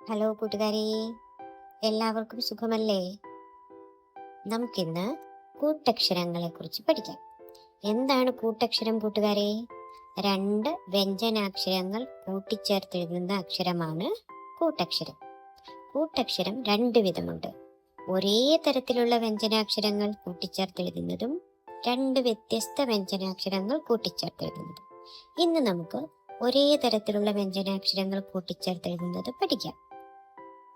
Hello കൂട്ടുകാരെ, എല്ലാവർക്കും സുഖമല്ലേ? നമുക്കിന്ന് കൂട്ടക്ഷരങ്ങളെ കുറിച്ച് പഠിക്കാം. എന്താണ് കൂട്ടക്ഷരം കൂട്ടുകാരെ? 2 വ്യഞ്ജനാക്ഷരങ്ങൾ കൂട്ടിച്ചേർത്തെഴുതുന്ന അക്ഷരമാണ് കൂട്ടക്ഷരം. കൂട്ടക്ഷരം 2 വിധമുണ്ട്. ഒരേ തരത്തിലുള്ള വ്യഞ്ജനാക്ഷരങ്ങൾ കൂട്ടിച്ചേർത്തെഴുതുന്നതും 2 വ്യത്യസ്ത വ്യഞ്ജനാക്ഷരങ്ങൾ കൂട്ടിച്ചേർത്തെഴുതുന്നതും. ഇന്ന് നമുക്ക് ഒരേ തരത്തിലുള്ള വ്യഞ്ജനാക്ഷരങ്ങൾ കൂട്ടിച്ചേർത്തെഴുതുന്നത് പഠിക്കാം.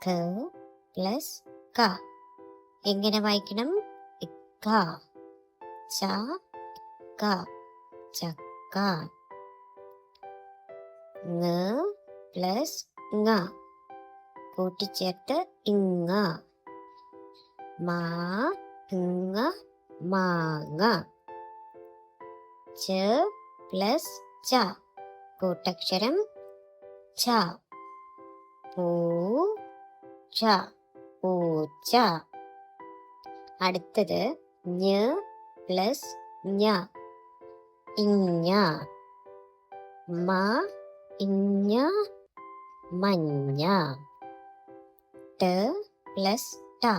ക പ്ലസ് ക എങ്ങനെ വായിക്കണം? ഇക്ക. ച ക ചക്ക. ങ പ്ലസ് ങ കൂട്ടിച്ചേർത്ത് ഇങ്ങ. മാ ങ മാങ്ങ. ച പ്ലസ് ച കൂട്ടക്ഷരം ച. പൂ ച പൂച്ച. അടുത്തത് ഞ പ്ലസ് ഞ ഇഞ്ഞ. മ ഇഞ്ഞ മഞ്ഞ. ട പ്ലസ് ട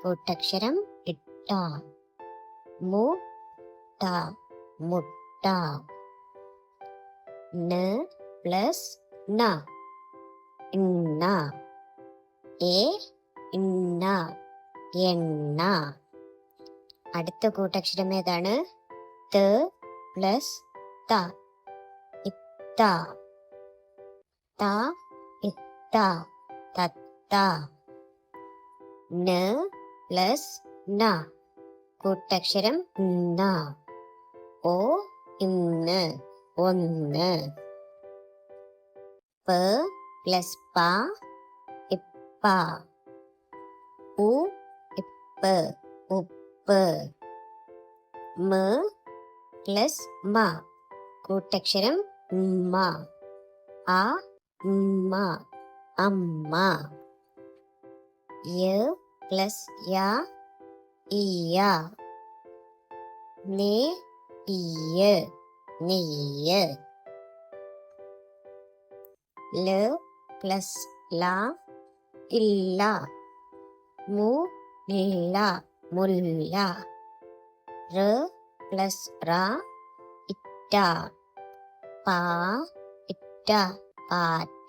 കൂട്ടക്ഷരം ഇട്ട. മു ട മുട്ട. ന പ്ലസ് ന ഇണ്ണ. എ ഇണ്ണ എണ്ണ. അടുത്ത കൂട്ടക്ഷരം ഏതാണ്? ത പ്ലസ് ത ഇത്ത. ത ഇത്ത തത്ത. ന പ്ലസ് ന കൂട്ടക്ഷരം ന. ഓ ഇന്ന് ഒന്ന്. പ പ്ലസ് പ ഇപ്പ. ഉ ഇപ്പ് ഉപ്പ്. മ പ്ലസ് മ കൂട്ടക്ഷരം മ. അ മ അമ്മ. യ പ്ലസ് യ ഇയ. നെ ഇയ നെയ്യ്. ല പ്ലസ് ല ഇല്ല. മു ഇല്ല മുല്ല. ര പ്ലസ് റ ഇറ്റ. പ ഇറ്റ പാറ്റ.